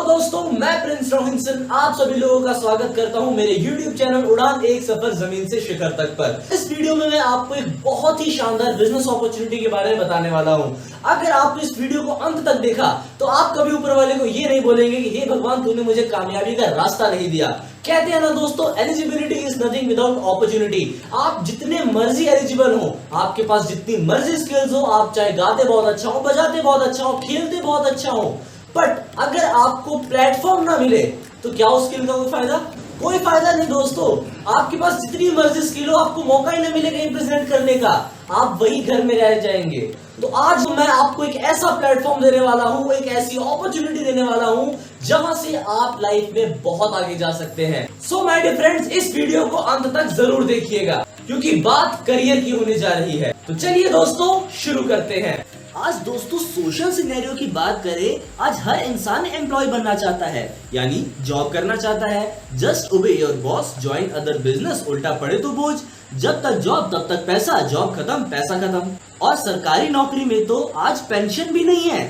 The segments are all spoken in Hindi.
दोस्तों, मैं प्रिंस रोहिंसन आप सभी लोगों का स्वागत करता हूं मेरे YouTube चैनल उड़ान एक सफर जमीन से शिखर तक पर। इस वीडियो में मैं आपको एक बहुत ही शानदार बिजनेस अपॉर्चुनिटी के बारे में बताने वाला हूं। अगर आपने इस वीडियो को अंत तक देखा तो आप कभी ऊपर वाले को ये नहीं बोलेंगे कि हे भगवान तूने मुझे कामयाबी का रास्ता नहीं दिया। कहते हैं ना दोस्तों, eligibility is nothing without opportunity. आप जितने मर्जी एलिजिबल हो, आपके पास जितनी मर्जी स्किल्स हो, आप चाहे गाते बहुत अच्छा हो, बजाते बहुत अच्छा हो, खेलते बहुत अच्छा हो, बट अगर आपको प्लेटफॉर्म ना मिले तो क्या उस स्किल का कोई फायदा? कोई फायदा नहीं दोस्तों। आपके पास जितनी मर्जी स्किल हो, आपको मौका ही ना मिले कहीं प्रेजेंट करने का, आप वही घर में रह जाएंगे। तो आज मैं आपको एक ऐसा प्लेटफॉर्म देने वाला हूं, एक ऐसी अपॉर्चुनिटी देने वाला हूं जहां से आप लाइफ में बहुत आगे जा सकते हैं। सो माय डियर फ्रेंड्स, इस वीडियो को अंत तक जरूर देखिएगा क्योंकि बात करियर की होने जा रही है। तो चलिए दोस्तों शुरू करते हैं। आज दोस्तों सोशल सिनेरियो की बात करें, आज हर इंसान एम्प्लॉय बनना चाहता है, यानी जॉब करना चाहता है। जस्ट ओबे your boss, join other business, उल्टा पड़े तो बोझ, जब तक जॉब तब तक पैसा, जॉब खत्म पैसा खत्म। और सरकारी नौकरी में तो आज पेंशन भी नहीं है।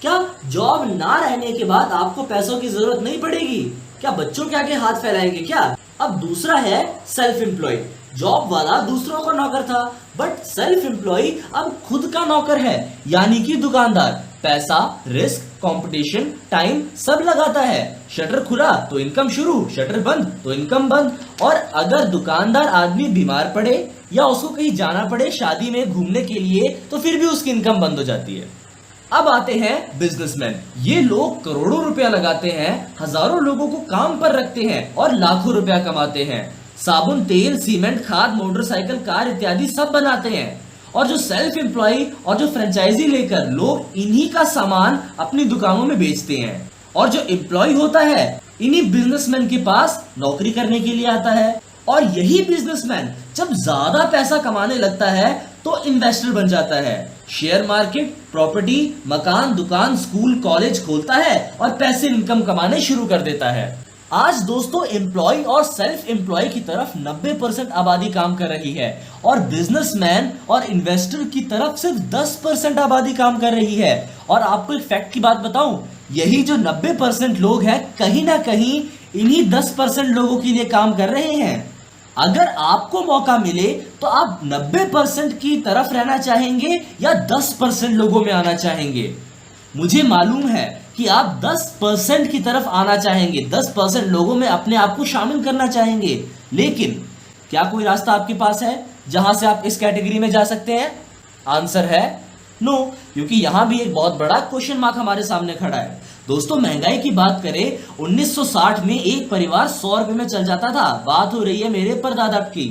क्या जॉब ना रहने के बाद आपको पैसों की जरूरत नहीं पड़ेगी? क्या बच्चों के आगे हाथ फैलाएंगे क्या? अब दूसरा है सेल्फ एम्प्लॉय। जॉब वाला दूसरों का नौकर था, बट सेल्फ एम्प्लॉय अब खुद का नौकर है, यानी कि दुकानदार। पैसा, रिस्क, कंपटीशन, टाइम सब लगाता है। शटर खुला तो इनकम शुरू, शटर बंद तो इनकम बंद। और अगर दुकानदार आदमी बीमार पड़े या उसको कहीं जाना पड़े शादी में घूमने के लिए, तो फिर भी उसकी इनकम बंद हो जाती है। अब आते हैं बिजनेसमैन। ये लोग करोड़ों रुपया लगाते हैं, हजारों लोगों को काम पर रखते हैं और लाखों रुपया कमाते हैं। साबुन, तेल, सीमेंट, खाद, मोटरसाइकिल, कार इत्यादि सब बनाते हैं। और जो सेल्फ एम्प्लॉय और जो फ्रेंचाइजी लेकर लोग इन्हीं का सामान अपनी दुकानों में बेचते हैं। और जो एम्प्लॉय होता है इन्हीं बिजनेसमैन के पास नौकरी करने के लिए आता है। और यही बिजनेसमैन जब ज्यादा पैसा कमाने लगता है तो इन्वेस्टर बन जाता है। शेयर मार्केट, प्रॉपर्टी, मकान, दुकान, स्कूल, कॉलेज खोलता है और पैसे इनकम कमाने शुरू कर देता है। आज दोस्तों एम्प्लॉय और सेल्फ एम्प्लॉय की तरफ 90% आबादी काम कर रही है और बिजनेसमैन और इन्वेस्टर की तरफ सिर्फ 10% आबादी काम कर रही है। और आपको एक फैक्ट की बात बताऊं, यही जो 90% लोग हैं कहीं ना कहीं इन्हीं 10% लोगों के लिए काम कर रहे हैं। अगर आपको मौका मिले तो आप 90% की तरफ रहना चाहेंगे या 10% लोगों में आना चाहेंगे? मुझे मालूम है कि आप 10% की तरफ आना चाहेंगे, 10% लोगों में अपने आप को शामिल करना चाहेंगे। लेकिन क्या कोई रास्ता आपके पास है जहां से आप इस कैटेगरी में जा सकते हैं? आंसर है नो, क्योंकि यहां भी एक बहुत बड़ा क्वेश्चन मार्क हमारे सामने खड़ा है। दोस्तों महंगाई की बात करें, 1960 में एक परिवार 100 रुपए में चल जाता था। बात हो रही है मेरे परदादा की।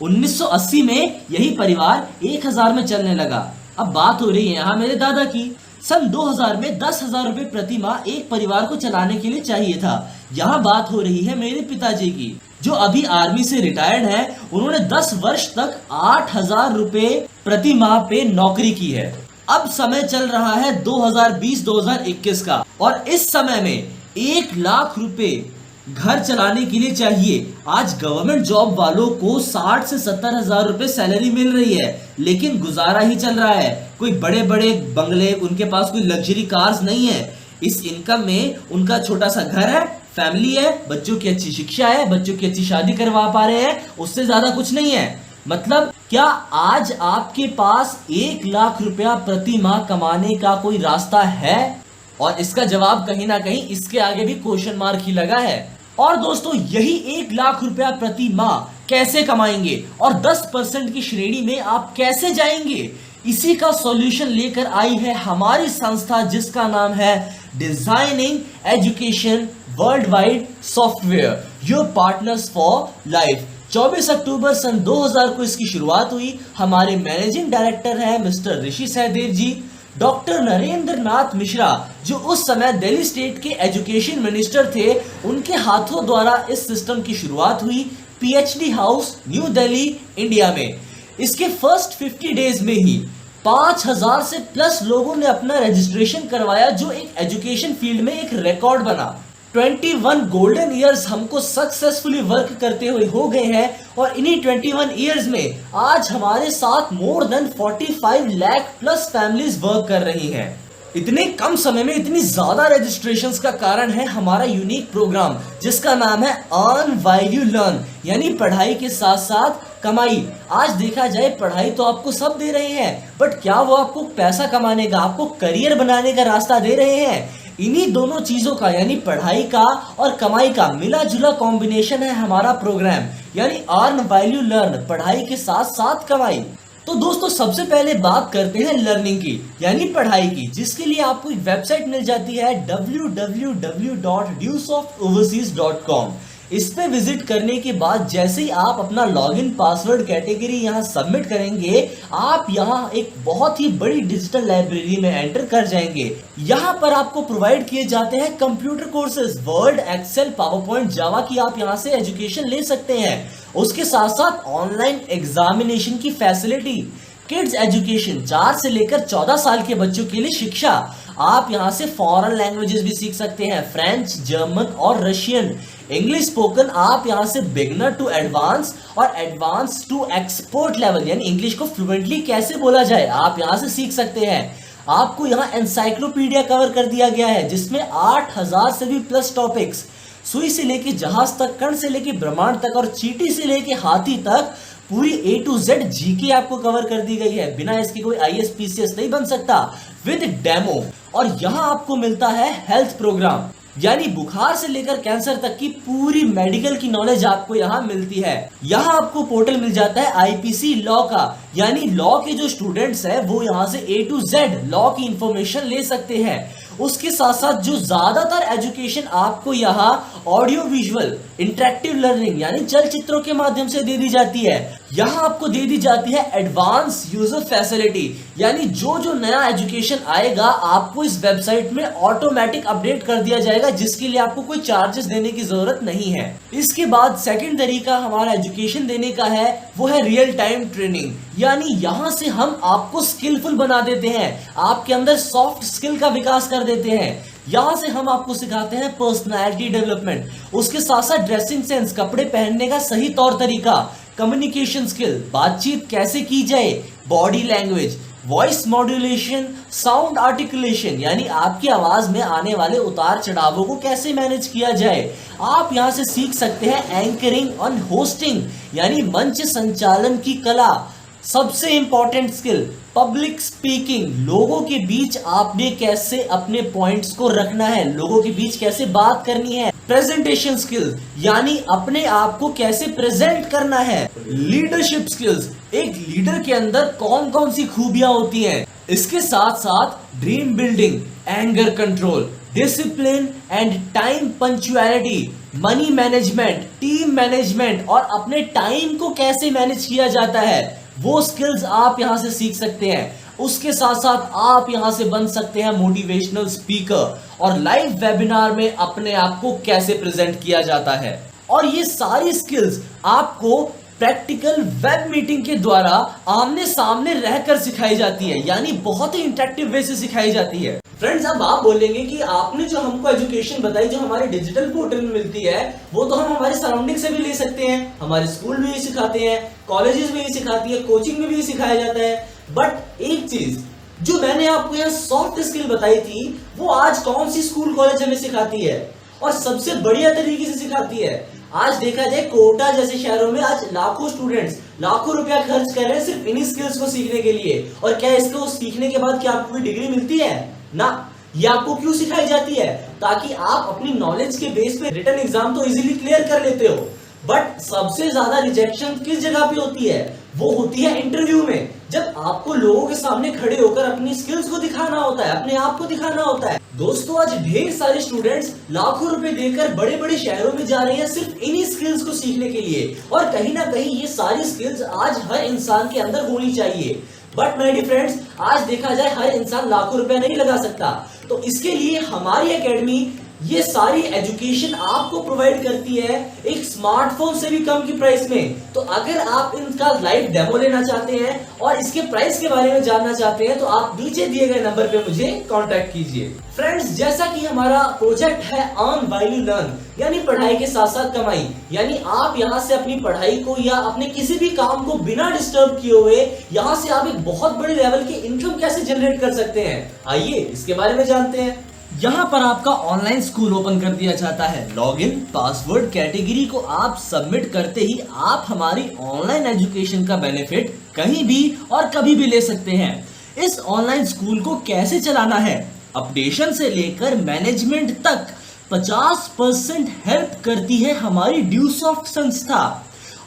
1980 में यही परिवार 1000 में चलने लगा। अब बात हो रही है यहाँ मेरे दादा की। सन 2000 में 10,000 रुपए प्रति माह एक परिवार को चलाने के लिए चाहिए था। यहाँ बात हो रही है मेरे पिताजी की, जो अभी आर्मी से रिटायर्ड है। उन्होंने 10 वर्ष तक 8,000 रुपए प्रति माह पे नौकरी की है। अब समय चल रहा है 2020-2021 का और इस समय में 1 लाख रुपए घर चलाने के लिए चाहिए। आज गवर्नमेंट जॉब वालों को 60 से 70 हजार रुपए सैलरी मिल रही है, लेकिन गुजारा ही चल रहा है। कोई बड़े बड़े बंगले, उनके पास कोई लग्जरी कार्स नहीं है। इस इनकम में उनका छोटा सा घर है, फैमिली है, बच्चों की अच्छी शिक्षा है, बच्चों की अच्छी शादी करवा पा रहे हैं, उससे ज्यादा कुछ नहीं है। मतलब क्या आज आपके पास 1 लाख रुपया प्रति माह कमाने का कोई रास्ता है? और इसका जवाब कहीं ना कहीं इसके आगे भी क्वेश्चन मार्क ही लगा है। और दोस्तों यही 1 लाख रुपया प्रति माह कैसे कमाएंगे और 10% की श्रेणी में आप कैसे जाएंगे, इसी का सॉल्यूशन लेकर आई है हमारी संस्था, जिसका नाम है designing education world wide software, your partners for life. 24 अक्टूबर सन 2000 को इसकी शुरुआत हुई। हमारे मैनेजिंग डायरेक्टर हैं मिस्टर ऋषि सहदेव जी। डॉक्टर नरेंद्र नाथ मिश्रा, जो उस समय दिल्ली स्टेट के एजुकेशन मिनिस्टर थे, उनके हाथों द्वारा इस सिस्टम की शुरुआत हुई PhD house, new Delhi, India में। इसके फर्स्ट 50 डेज में ही 5000 से प्लस लोगों ने अपना रजिस्ट्रेशन करवाया, जो एक एजुकेशन फील्ड में एक रिकॉर्ड बना। 21 गोल्डन ईयर्स हमको सक्सेसफुली वर्क करते हुए हो गए हैं और इन्हीं 21 ईयर्स में आज हमारे साथ more than 45 lakh plus families work कर रही हैं। इतने कम समय में इतनी ज्यादा रजिस्ट्रेशंस का कारण है हमारा यूनिक प्रोग्राम जिसका नाम है अर्न व्हाइल यू लर्न, यानी पढ़ाई के साथ साथ कमाई। आज देखा जाए पढ़ाई तो आपको सब दे रहे हैं, बट क्या वो आपको पैसा कमाने का, आपको करियर बनाने का रास्ता दे रहे हैं? इन्हीं दोनों चीजों का यानी पढ़ाई का और कमाई का मिला जुला कॉम्बिनेशन है हमारा प्रोग्राम, यानी अर्न व्हाइल यू लर्न, पढ़ाई के साथ साथ कमाई। तो दोस्तों सबसे पहले बात करते हैं लर्निंग की, यानी पढ़ाई की, जिसके लिए आपको एक वेबसाइट मिल जाती है www.dewsoftoverseas.com। इस पे विजिट करने के बाद जैसे ही आप अपना लॉगिन पासवर्ड कैटेगरी यहाँ सबमिट करेंगे, आप यहाँ एक बहुत ही बड़ी डिजिटल लाइब्रेरी में एंटर कर जाएंगे। यहाँ पर आपको प्रोवाइड किए जाते हैं computer courses, word, excel, power point, Java की आप यहाँ से एजुकेशन ले सकते हैं। उसके साथ साथ ऑनलाइन एग्जामिनेशन की फैसिलिटी, किड्स एजुकेशन, 4 से लेकर 14 साल के बच्चों के लिए शिक्षा। आप यहाँ से फॉरेन लैंग्वेजेस भी सीख सकते हैं, फ्रेंच, जर्मन और रशियन। इंग्लिश स्पोकन आप यहाँ से बिगिनर टू एडवांस और एडवांस टू एक्सपर्ट लेवल, यानी इंग्लिश को फ्लुएंटली कैसे बोला जाए, आप यहाँ से सीख सकते हैं। आपको यहाँ एनसाइक्लोपीडिया कवर कर दिया गया है जिसमें 8000 से भी प्लस टॉपिक्स, सुई से लेके जहाज तक, कण से लेके ब्रह्मांड तक और चींटी से लेके हाथी तक पूरी A to Z जीके आपको कवर कर दी गई है। बिना इसके कोई IAS PCS नहीं बन सकता, विद डेमो। और यहाँ आपको मिलता है हेल्थ प्रोग्राम, यानी बुखार से लेकर कैंसर तक की पूरी मेडिकल की नॉलेज आपको यहाँ मिलती है। यहाँ आपको पोर्टल मिल जाता है IPC लॉ का, यानी लॉ के जो स्टूडेंट्स हैं वो यहाँ से A to Z लॉ की इंफॉर्मेशन ले सकते हैं। उसके साथ साथ जो ज्यादातर एजुकेशन आपको यहाँ ऑडियो विजुअल इंटरेक्टिव लर्निंग यानी चलचित्रों के माध्यम से दे दी जाती है। यहाँ आपको दे दी जाती है एडवांस यूजर फैसिलिटी, यानी जो जो नया एजुकेशन आएगा आपको इस वेबसाइट में ऑटोमेटिक अपडेट कर दिया जाएगा, जिसके लिए आपको कोई चार्जेस देने की जरूरत नहीं है। इसके बाद सेकंड तरीका हमारा एजुकेशन देने का है, वो है रियल टाइम ट्रेनिंग, यानी यहाँ से हम आपको स्किलफुल बना देते हैं, आपके अंदर सॉफ्ट स्किल का विकास कर देते हैं। यहाँ से हम आपको सिखाते हैं पर्सनालिटी डेवलपमेंट, उसके साथ साथ ड्रेसिंग सेंस, कपड़े पहनने का सही तौर तरीका, कम्युनिकेशन स्किल, बातचीत कैसे की जाए, body language, voice modulation, sound articulation, यानी आपकी आवाज में आने वाले उतार चढ़ावों को कैसे मैनेज किया जाए। आप यहाँ से सीख सकते हैं एंकरिंग और होस्टिंग, यानी मंच संचालन की कला। सबसे इंपॉर्टेंट स्किल पब्लिक स्पीकिंग, लोगों के बीच आपने कैसे अपने पॉइंट्स को रखना है, लोगों के बीच कैसे बात करनी है। प्रेजेंटेशन स्किल्स, यानी अपने आप को कैसे प्रेजेंट करना है। लीडरशिप स्किल्स, एक लीडर के अंदर कौन कौन सी खूबियां होती हैं। इसके साथ साथ dream building, anger control, discipline and time punctuality, money management, team management और अपने टाइम को कैसे मैनेज किया जाता है, वो स्किल्स आप यहां से सीख सकते हैं। उसके साथ साथ आप यहां से बन सकते हैं मोटिवेशनल स्पीकर और लाइव वेबिनार में अपने आप को कैसे प्रेजेंट किया जाता है। और ये सारी स्किल्स आपको प्रैक्टिकल वेब मीटिंग के द्वारा आमने सामने रहकर सिखाई जाती है, यानी बहुत ही इंटरेक्टिव वे से सिखाई जाती है। फ्रेंड्स, अब आप बोलेंगे कि आपने जो हमको एजुकेशन बताई जो हमारे डिजिटल पोर्टल में मिलती है वो तो हम हमारे सराउंडिंग से भी ले सकते हैं, हमारे स्कूल में भी सिखाते हैं, कॉलेजेस में भी सिखाती है, कोचिंग में भी सिखाया जाता है। बट एक चीज जो मैंने आपको यहाँ सॉफ्ट स्किल बताई थी वो आज कौन सी स्कूल कॉलेज हमें सिखाती है और सबसे बढ़िया तरीके से सिखाती है। आज देखा जाए कोटा जैसे शहरों में आज लाखों स्टूडेंट्स लाखों रुपया खर्च कर रहे हैं सिर्फ इन्हीं स्किल्स को सीखने के लिए। और क्या इसको सीखने के बाद क्या आपको कोई डिग्री मिलती है? ना। ये आपको क्यों सिखाई जाती है? ताकि आप अपनी नॉलेज के बेस पे रिटन एग्जाम तो इजीली क्लियर कर लेते हो। बट सबसे ज्यादा रिजेक्शन किस जगह पे होती है? वो होती है इंटरव्यू में, जब आपको लोगों के सामने खड़े होकर अपनी स्किल्स को दिखाना होता है, अपने आप को दिखाना होता है। दोस्तों, आज ढेर सारे स्टूडेंट्स लाखों रुपए देकर बड़े बड़े शहरों में जा रहे हैं सिर्फ इन्हीं स्किल्स को सीखने के लिए। और कहीं ना कहीं ये सारी स्किल्स आज हर इंसान के अंदर होनी चाहिए। बट माय डियर फ्रेंड्स, आज देखा जाए हर इंसान लाखों रुपया नहीं लगा सकता, तो इसके लिए हमारी एकेडमी ये सारी एजुकेशन आपको प्रोवाइड करती है एक स्मार्टफोन से भी कम की प्राइस में। तो अगर आप इनका लाइव डेमो लेना चाहते हैं और इसके प्राइस के बारे में जानना चाहते हैं तो आप नीचे दिए गए नंबर पे मुझे कांटेक्ट कीजिए। फ्रेंड्स, जैसा कि हमारा प्रोजेक्ट है अर्न व्हाइल यू लर्न, यानी पढ़ाई के साथ साथ कमाई, यानी आप यहाँ से अपनी पढ़ाई को या अपने किसी भी काम को बिना डिस्टर्ब किए हुए यहाँ से आप एक बहुत बड़े लेवल की इनकम कैसे जनरेट कर सकते हैं, आइए इसके बारे में जानते हैं। यहाँ पर आपका ऑनलाइन स्कूल ओपन कर दिया जाता है। लॉगिन, पासवर्ड, कैटेगरी को आप सबमिट करते ही आप हमारी ऑनलाइन एजुकेशन का बेनिफिट कहीं भी और कभी भी ले सकते हैं। इस ऑनलाइन स्कूल को कैसे चलाना है, अपडेशन से लेकर मैनेजमेंट तक 50% हेल्प करती है हमारी ड्यूसॉफ्ट संस्था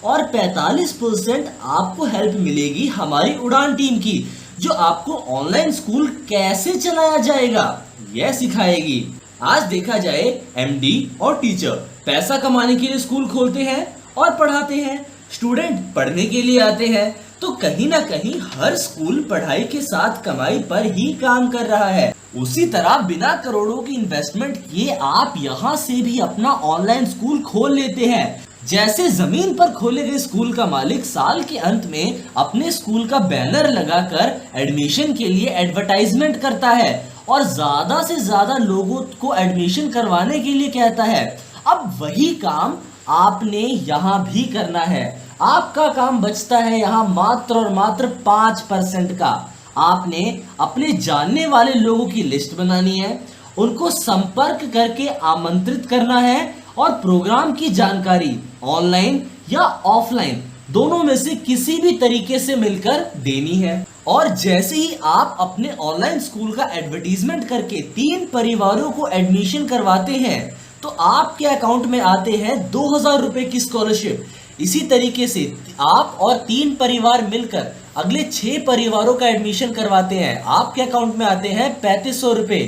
और 45% आपको हेल्प मिलेगी हमारी उड़ान टीम की, जो आपको ऑनलाइन स्कूल कैसे चलाया जाएगा यह सिखाएगी। आज देखा जाए एमडी और टीचर पैसा कमाने के लिए स्कूल खोलते हैं और पढ़ाते हैं, स्टूडेंट पढ़ने के लिए आते हैं, तो कहीं ना कहीं हर स्कूल पढ़ाई के साथ कमाई पर ही काम कर रहा है। उसी तरह बिना करोड़ों की इन्वेस्टमेंट किए आप यहाँ से भी अपना ऑनलाइन स्कूल खोल लेते हैं। जैसे जमीन पर खोले गए स्कूल का मालिक साल के अंत में अपने स्कूल का बैनर लगाकर एडमिशन के लिए एडवर्टाइजमेंट करता है और ज्यादा से ज्यादा लोगों को एडमिशन करवाने के लिए कहता है, अब वही काम आपने यहाँ भी करना है। आपका काम बचता है यहाँ मात्र और मात्र 5% का। आपने अपने जानने वाले लोगों की लिस्ट बनानी है, उनको संपर्क करके आमंत्रित करना है और प्रोग्राम की जानकारी ऑनलाइन या ऑफलाइन दोनों में से किसी भी तरीके से मिलकर देनी है। और जैसे ही आप अपने ऑनलाइन स्कूल का एडवर्टीजमेंट करके 3 परिवारों को एडमिशन करवाते हैं तो आपके अकाउंट में आते हैं 2000 रुपए की स्कॉलरशिप। इसी तरीके से आप और 3 परिवार मिलकर अगले 6 परिवारों का एडमिशन करवाते हैं, आपके अकाउंट में आते हैं 3500 रुपए।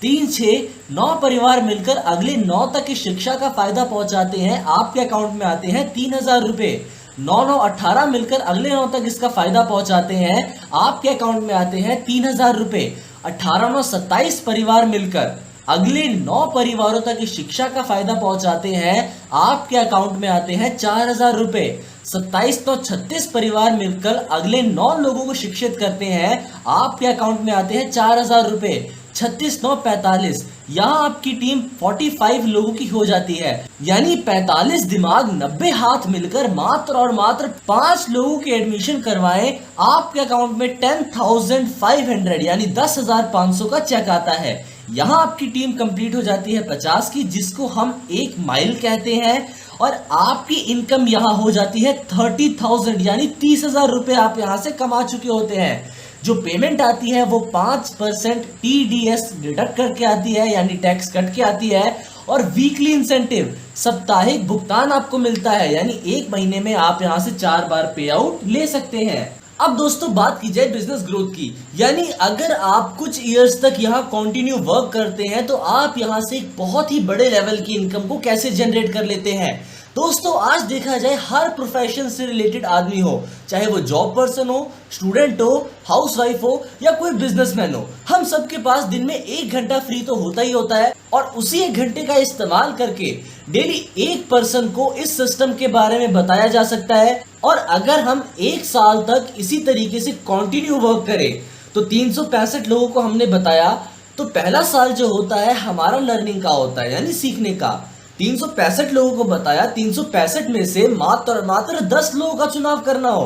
3, 6, 9 परिवार मिलकर अगले 9 तक की शिक्षा का फायदा पहुंचाते हैं, आपके अकाउंट में आते हैं 3000 रुपए। 9, 9, 18 मिलकर अगले 9 तक इसका फायदा पहुंचाते हैं, आपके अकाउंट में आते हैं 3000 रुपए। 18, 9, 27 परिवार मिलकर अगले 9 परिवारों तक की शिक्षा का फायदा पहुंचाते हैं, आपके अकाउंट में आते हैं 4000 रुपए। 27, 9, 36 परिवार मिलकर अगले 9 लोगों को शिक्षित करते हैं, आपके अकाउंट में आते हैं 4000 रुपए। 36, 9, 45 यहाँ आपकी टीम 45 लोगों की हो जाती है, यानी 45 दिमाग 90 हाथ मिलकर मात्र और मात्र 5 लोगों के एडमिशन करवाएं, आपके अकाउंट में 10,500 यानी 10,500 का चेक आता है। यहाँ आपकी टीम कंप्लीट हो जाती है 50 की, जिसको हम 1 माइल कहते हैं, और आपकी इनकम यहाँ हो जाती है 30,000 यानी 30,000 रुपए आप यहाँ से कमा चुके होते हैं। जो पेमेंट आती है वो 5% TDS डिडक्ट करके आती है, यानी टैक्स कट के आती है। और वीकली इंसेंटिव साप्ताहिक भुगतान आपको मिलता है, यानी 1 महीने में आप यहाँ से 4 बार पे आउट ले सकते हैं। अब दोस्तों बात की जाए बिजनेस ग्रोथ की, यानी अगर आप कुछ इयर्स तक यहाँ कंटिन्यू वर्क करते हैं तो आप यहाँ से एक बहुत ही बड़े लेवल की इनकम को कैसे जनरेट कर लेते हैं। दोस्तों आज देखा जाए हर प्रोफेशन से रिलेटेड आदमी हो, चाहे वो जॉब पर्सन हो, स्टूडेंट हो, हाउसवाइफ हो या कोई बिजनेसमैन हो, हम सबके पास दिन में 1 घंटा फ्री तो होता ही होता है। और उसी 1 घंटे का इस्तेमाल करके डेली 1 पर्सन को इस सिस्टम के बारे में बताया जा सकता है। और अगर हम 1 साल तक इसी तरीके से कंटिन्यू वर्क करें तो 365 लोगों को हमने बताया, तो पहला साल जो होता है हमारा लर्निंग का होता है, यानी सीखने का। 365 लोगों को बताया, 365 में से मात्र 10 लोगों का चुनाव करना हो,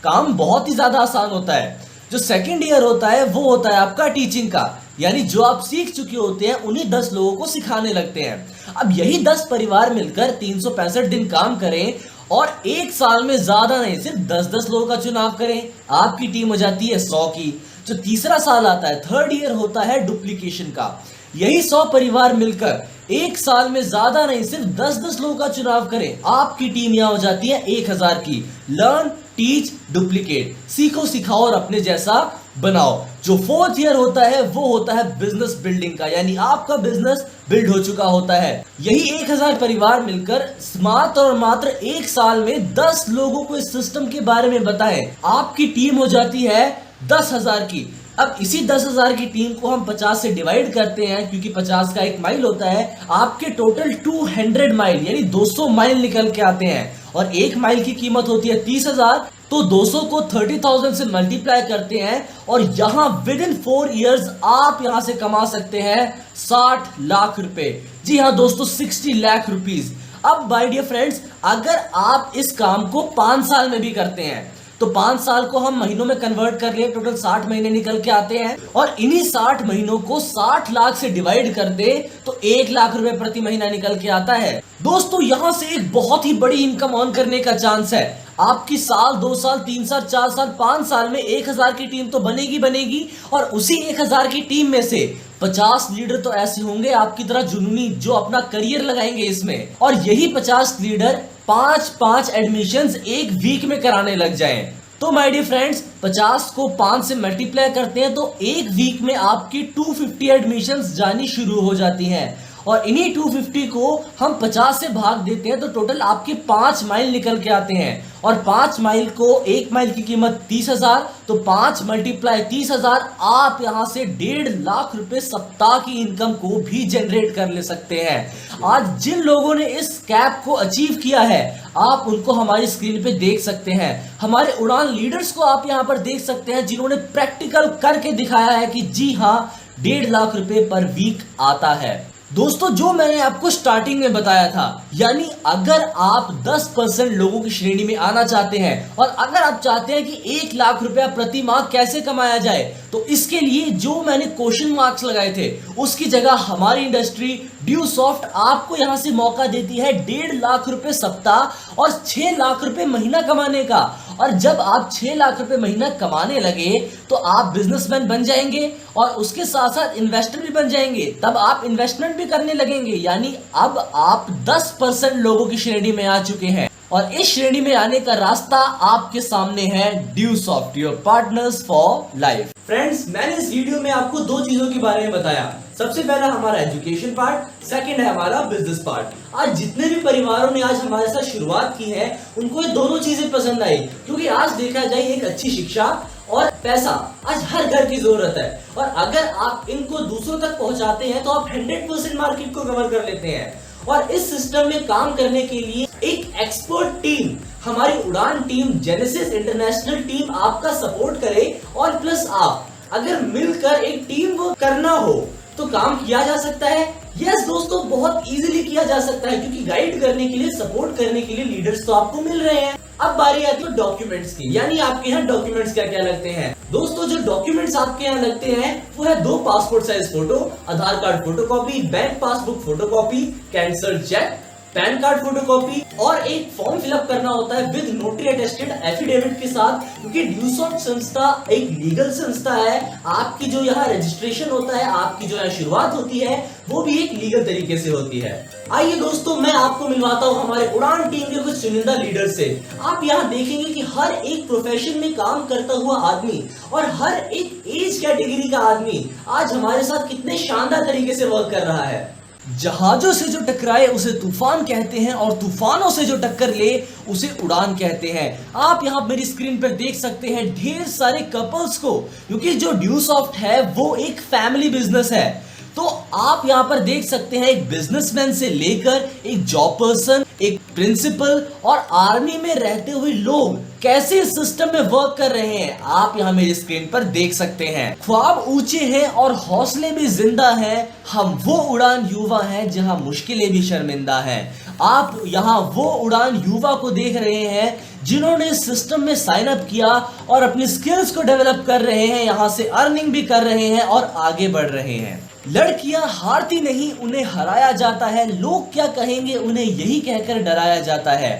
काम बहुत ही ज्यादा आसान होता है। जो सेकंड ईयर होता है वो होता है आपका टीचिंग का, यानी जो आप सीख चुके होते हैं उन्हीं 10 लोगों को सिखाने लगते हैं। अब यही 10 परिवार मिलकर 365 दिन काम करें और 1 साल में ज्यादा नहीं सिर्फ 10-10 लोगों का चुनाव करें, आपकी टीम हो जाती है 100 की। जो तीसरा साल आता है, थर्ड ईयर होता है डुप्लीकेशन का, यही 100 परिवार मिलकर 1 साल में ज्यादा नहीं सिर्फ 10-10 लोगों का चुनाव करें, आपकी टीम यहाँ हो जाती है 1000 की। लर्न, टीच, डुप्लीकेट, सीखो, सिखाओ और अपने जैसा बनाओ। जो 4th ईयर होता है वो होता है बिजनेस बिल्डिंग का, यानी आपका बिजनेस बिल्ड हो चुका होता है। यही 1000 परिवार मिलकर मात्र और मात्र 1 साल में 10 लोगों को इस सिस्टम के बारे में बताएं, आपकी टीम हो जाती है 10,000 की। अब इसी 10,000 की टीम को हम 50 से डिवाइड करते हैं, क्योंकि 50 का 1 माइल होता है। आपके टोटल 200 माइल यानी 200 माइल निकल के आते हैं, और 1 माइल की कीमत होती है 30,000। तो 200 को 30,000 से मल्टीप्लाई करते हैं, और यहां विद इन 4 इयर्स आप यहां से कमा सकते हैं 60 लाख रुपए। जी हाँ दोस्तों, 60 लाख रुपीज। अब माय डियर फ्रेंड्स, अगर आप इस काम को 5 साल में भी करते हैं तो 5 साल को हम महीनों में कन्वर्ट कर लिए, टोटल 60 महीने निकल के आते हैं, और इन्हीं 60 महीनों को 60 लाख से डिवाइड कर दे तो 1 लाख रुपए प्रति महीना निकल के आता है। दोस्तों यहां से एक बहुत ही बड़ी इनकम अर्न करने का चांस है। आपकी साल, 2 साल, 3 साल, 4 साल, 5 साल में 1000 की टीम तो बनेगी, और उसी 1000 की टीम में से 50 लीडर तो ऐसे होंगे आपकी तरह जुनूनी, जो अपना करियर लगाएंगे इसमें, और यही 50 लीडर 5-5 एडमिशंस 1 वीक में कराने लग जाएं। तो माय डियर फ्रेंड्स, 50 को 5 से मल्टीप्लाई करते हैं तो 1 वीक में आपकी 250 एडमिशंस जानी शुरू हो जाती हैं, और इन्हीं 250 को हम 50 से भाग देते हैं तो टोटल आपके 5 माइल निकल के आते हैं, और 5 माइल को 1 माइल की कीमत 30,000, तो 5 मल्टीप्लाई 30,000, आप यहां से 1.5 लाख रुपए सप्ताह की इनकम को भी जनरेट कर ले सकते हैं। आज जिन लोगों ने इस कैप को अचीव किया है, आप उनको हमारी स्क्रीन पे देख सकते हैं। हमारे उड़ान लीडर्स को आप यहां पर देख सकते हैं, जिन्होंने प्रैक्टिकल करके दिखाया है कि जी हाँ, 1.5 लाख रुपए पर वीक आता है। दोस्तों जो मैंने आपको स्टार्टिंग में बताया था, यानी अगर आप 10% लोगों की श्रेणी में आना चाहते हैं, और अगर आप चाहते हैं कि 1 लाख रुपया प्रति माह कैसे कमाया जाए, तो इसके लिए जो मैंने क्वेश्चन मार्क्स लगाए थे उसकी जगह हमारी इंडस्ट्री ड्यूसॉफ्ट आपको यहां से मौका देती है 1.5 लाख रुपए सप्ताह और 6 लाख रुपए महीना कमाने का। और जब आप 6 लाख रुपए महीना कमाने लगे तो आप बिजनेसमैन बन जाएंगे, और उसके साथ साथ इन्वेस्टर भी बन जाएंगे। तब आप इन्वेस्टमेंट भी करने लगेंगे, यानी अब आप 10% लोगों की श्रेणी में आ चुके हैं, और इस श्रेणी में आने का रास्ता आपके सामने है ड्यूसॉफ्ट, your partners for life. Friends, मैंने इस वीडियो में आपको 2 चीजों के बारे में बताया। सबसे पहला हमारा एजुकेशन पार्ट, सेकंड है हमारा बिजनेस पार्ट। आज जितने भी परिवारों ने आज हमारे साथ शुरुआत की है, उनको ये दोनों चीजें पसंद आई, क्योंकि आज देखा जाए एक अच्छी शिक्षा और पैसा आज हर घर की जरूरत है, और अगर आप इनको दूसरों तक पहुंचाते हैं तो आप 100% मार्केट को कवर कर लेते हैं। और इस सिस्टम में काम करने के लिए एक एक्सपर्ट टीम, हमारी उड़ान टीम, जेनेसिस इंटरनेशनल टीम आपका सपोर्ट करे, और प्लस आप अगर मिलकर एक टीम वर्क करना हो तो काम किया जा सकता है। यस दोस्तों, बहुत इजीली किया जा सकता है, क्योंकि गाइड करने के लिए, सपोर्ट करने के लिए लीडर्स तो आपको मिल रहे हैं। अब बारी आती है डॉक्यूमेंट्स की, यानी आपके यहाँ डॉक्यूमेंट्स क्या क्या लगते हैं। दोस्तों जो डॉक्यूमेंट्स आपके यहाँ लगते हैं वो है 2 passport size photo, Aadhaar card photocopy, bank passbook photocopy, cancel cheque, pan card photocopy, और एक फॉर्म फिलअप करना होता है विद नोटरी अटेस्टेड एफिडेविट के साथ, क्योंकि ड्यूसॉफ्ट संस्था एक लीगल संस्था है। आपकी जो यहाँ रजिस्ट्रेशन होता है, आपकी जो यहाँ शुरुआत होती है, वो भी एक लीगल तरीके से होती है। आइए दोस्तों, मैं आपको मिलवाता हूँ हमारे उड़ान टीम के कुछ चुनिंदा लीडर से। आप यहाँ देखेंगे कि हर एक प्रोफेशन में काम करता हुआ आदमी और हर एक एज कैटेगरी का आदमी आज हमारे साथ कितने शानदार तरीके से वर्क कर रहा है। जहाजों से जो टकराए उसे तूफान कहते हैं, और तूफानों से जो टक्कर ले उसे उड़ान कहते हैं। आप यहाँ मेरी स्क्रीन पर देख सकते हैं ढेर सारे कपल्स को, क्योंकि जो ड्यूसॉफ्ट है वो एक फैमिली बिजनेस है। तो आप यहाँ पर देख सकते हैं एक बिजनेसमैन से लेकर एक जॉब पर्सन, एक प्रिंसिपल और आर्मी में रहते हुए लोग कैसे इस सिस्टम में वर्क कर रहे हैं, आप यहाँ मेरी स्क्रीन पर देख सकते हैं। ख्वाब ऊंचे हैं और हौसले भी जिंदा हैं। हम वो उड़ान युवा हैं जहां मुश्किलें भी शर्मिंदा हैं। आप यहाँ वो उड़ान युवा को देख रहे हैं जिन्होंने इस सिस्टम में साइन अप किया और अपनी स्किल्स को डेवलप कर रहे हैं, यहाँ से अर्निंग भी कर रहे हैं और आगे बढ़ रहे हैं। लड़कियां हारती नहीं, उन्हें हराया जाता है। लोग क्या कहेंगे उन्हें यही कहकर डराया जाता है।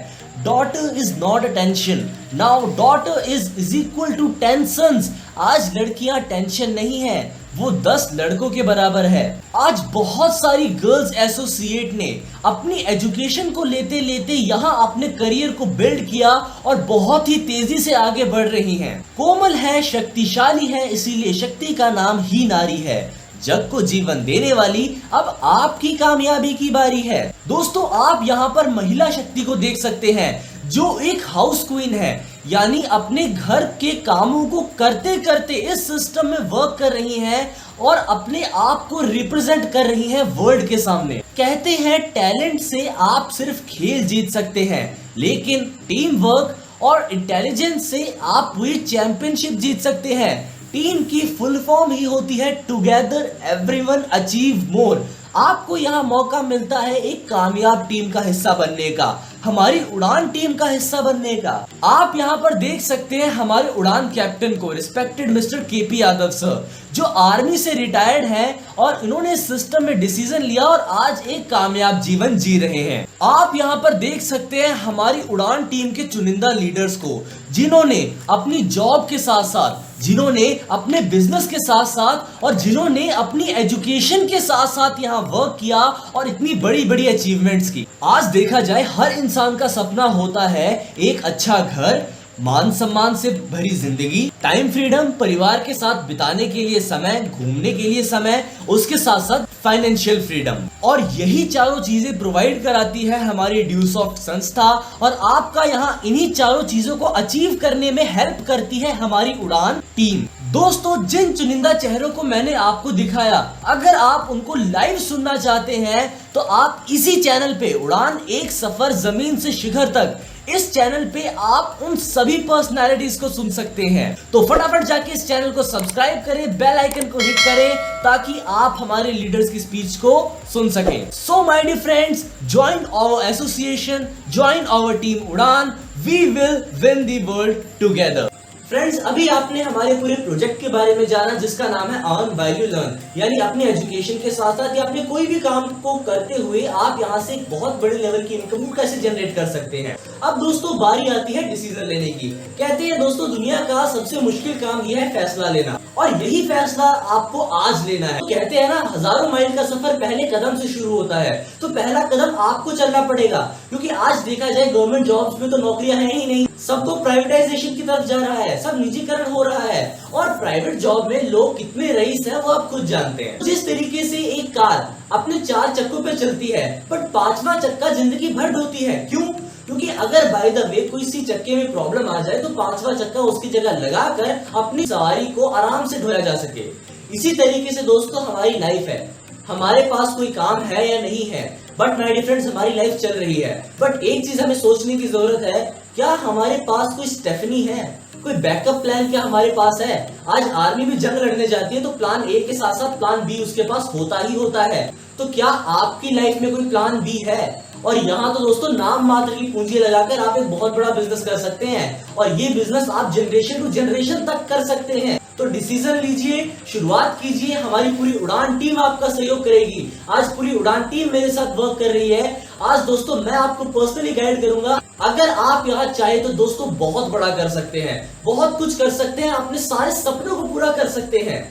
Daughter is not a tension, now daughter is equal to 10 sons. आज लड़कियां टेंशन नहीं है, वो 10 लड़कों के बराबर है। आज बहुत सारी गर्ल्स एसोसिएट ने अपनी एजुकेशन को लेते लेते यहाँ अपने करियर को बिल्ड किया और बहुत ही तेजी से आगे बढ़ रही हैं। कोमल है, शक्तिशाली है, इसीलिए शक्ति का नाम ही नारी है। जग को जीवन देने वाली अब आपकी कामयाबी की बारी है। दोस्तों आप यहाँ पर महिला शक्ति को देख सकते हैं जो एक हाउस क्वीन है, यानी अपने घर के कामों को करते करते इस सिस्टम में वर्क कर रही हैं और अपने आप को रिप्रेजेंट कर रही हैं वर्ल्ड के सामने। कहते हैं टैलेंट से आप सिर्फ खेल जीत सकते हैं, लेकिन टीम वर्क और इंटेलिजेंस से आप पूरी चैंपियनशिप जीत सकते हैं। टीम की फुल फॉर्म ही होती है टुगेदर एवरीवन अचीव मोर। आपको यहाँ मौका मिलता है एक कामयाब टीम का हिस्सा बनने का, हमारी उड़ान टीम का हिस्सा बनने का। आप यहाँ पर देख सकते हैं हमारे उड़ान कैप्टन को, respected mister KP Yadav sir, जो आर्मी से रिटायर्ड हैं और इन्होंने सिस्टम में डिसीजन लिया और आज एक कामयाब जीवन जी रहे हैं। आप यहाँ पर देख सकते हैं हमारी उड़ान टीम के चुनिंदा लीडर्स को, जिन्होंने अपनी जॉब के साथ साथ, जिन्होंने अपने बिजनेस के साथ साथ और जिन्होंने अपनी एजुकेशन के साथ साथ यहाँ वर्क किया और इतनी बड़ी बड़ी अचीवमेंट्स की। आज देखा जाए हर इंसान का सपना होता है एक अच्छा घर, मान सम्मान से भरी जिंदगी, टाइम फ्रीडम, परिवार के साथ बिताने के लिए समय, घूमने के लिए समय, उसके साथ साथ फाइनेंशियल फ्रीडम। और यही चारों चीजें प्रोवाइड कराती है हमारी ड्यूसॉफ्ट संस्था और आपका यहाँ इन्हीं चारों चीजों को अचीव करने में हेल्प करती है हमारी उड़ान टीम। दोस्तों, जिन चुनिंदा चेहरों को मैंने आपको दिखाया, अगर आप उनको लाइव सुनना चाहते हैं तो आप इसी चैनल पे उड़ान एक सफर जमीन से शिखर तक, इस चैनल पे आप उन सभी पर्सनालिटीज को सुन सकते हैं। तो फटाफट जाके इस चैनल को सब्सक्राइब करें, बेल आइकन को हिट करें ताकि आप हमारे लीडर्स की स्पीच को सुन सकें। So my dear friends, join our association, join our team Udaan, we will win the world together. Friends, अभी आपने हमारे पूरे प्रोजेक्ट के बारे में जाना जिसका नाम है अर्न वैल्यू लर्न, यानी अपने एजुकेशन के साथ साथ या अपने कोई भी काम को करते हुए आप यहाँ से एक बहुत बड़े लेवल की इनकम कैसे जनरेट कर सकते हैं। अब दोस्तों बारी आती है डिसीजन लेने की। कहते हैं दोस्तों दुनिया का सबसे मुश्किल काम यह है फैसला लेना, और यही फैसला आपको आज लेना है। तो कहते हैं ना, हजारों माइल का सफर पहले कदम से शुरू होता है, तो पहला कदम आपको चलना पड़ेगा। क्योंकि आज देखा जाए गवर्नमेंट जॉब्स में तो नौकरियां हैं ही नहीं, सब तो प्राइवेटाइजेशन की तरफ जा रहा है, सब निजीकरण हो रहा है और प्राइवेट जॉब में लोग कितने रईस हैं वो आप खुद जानते हैं। जिस तरीके से एक कार अपने 4 चक्कों पे चलती है बट 5वां चक्का जिंदगी भर ढोती है। क्यों? क्योंकि अगर बाय द वे कोई सी चक्के में प्रॉब्लम आ जाए तो 5वां चक्का उसकी जगह लगाकर अपनी सवारी को आराम से ढोया जा सके। इसी तरीके से दोस्तों हमारी लाइफ है, हमारे पास कोई काम है या नहीं है, बट माय डियर फ्रेंड्स हमारी लाइफ चल रही है। बट एक चीज हमें सोचने की जरूरत है, क्या हमारे पास कोई स्टेफनी है, कोई बैकअप प्लान क्या हमारे पास है? आज आर्मी भी जंग लड़ने जाती है तो प्लान ए के साथ साथ प्लान बी उसके पास होता ही होता है। तो क्या आपकी लाइफ में कोई प्लान बी है? और यहाँ तो दोस्तों नाम मात्र की पूंजी लगाकर आप एक बहुत बड़ा बिजनेस कर सकते हैं और ये बिजनेस आप जनरेशन टू जनरेशन तक कर सकते हैं। तो डिसीजन लीजिए, शुरुआत कीजिए, हमारी पूरी उड़ान टीम आपका सहयोग करेगी। आज पूरी उड़ान टीम मेरे साथ वर्क कर रही है। आज दोस्तों मैं आपको पर्सनली गाइड करूंगा। अगर आप यहाँ चाहे तो दोस्तों बहुत बड़ा कर सकते हैं, बहुत कुछ कर सकते हैं, अपने सारे सपनों को पूरा कर सकते हैं।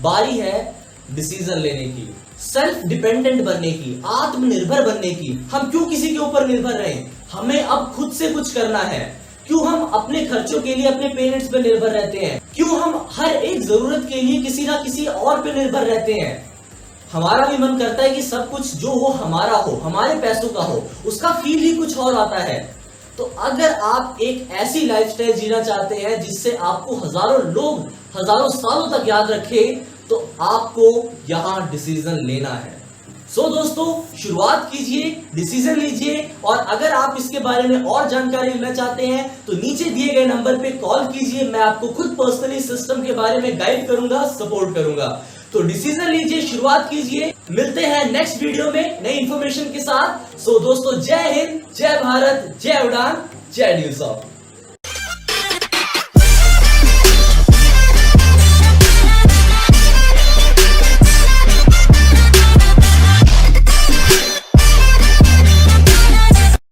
बारी है डिसीजन लेने की, सेल्फ डिपेंडेंट बनने की, आत्मनिर्भर बनने की। हम क्यों किसी के ऊपर निर्भर रहें? हमें अब खुद से कुछ करना है। क्यों हम अपने खर्चों के लिए अपने पेरेंट्स पे निर्भर रहते हैं? क्यों हम हर एक जरूरत के लिए किसी ना किसी और पे निर्भर रहते हैं? हमारा भी मन करता है कि सब कुछ जो हो हमारा हो, हमारे पैसों का हो, उसका फील ही कुछ और आता है। तो अगर आप एक ऐसी लाइफस्टाइल जीना चाहते हैं जिससे आपको हजारों लोग हजारों सालों तक याद रखें, तो आपको यहाँ डिसीजन लेना है। सो दोस्तों शुरुआत कीजिए, डिसीजन लीजिए, और अगर आप इसके बारे में और जानकारी लेना चाहते हैं तो नीचे दिए गए नंबर पे कॉल कीजिए। मैं आपको खुद पर्सनली सिस्टम के बारे में गाइड करूंगा, सपोर्ट करूंगा। तो डिसीजन लीजिए, शुरुआत कीजिए। मिलते हैं नेक्स्ट वीडियो में नई इंफॉर्मेशन के साथ। सो दोस्तों जय हिंद, जय भारत, जय उड़ान, जय ड्यूसॉफ्ट।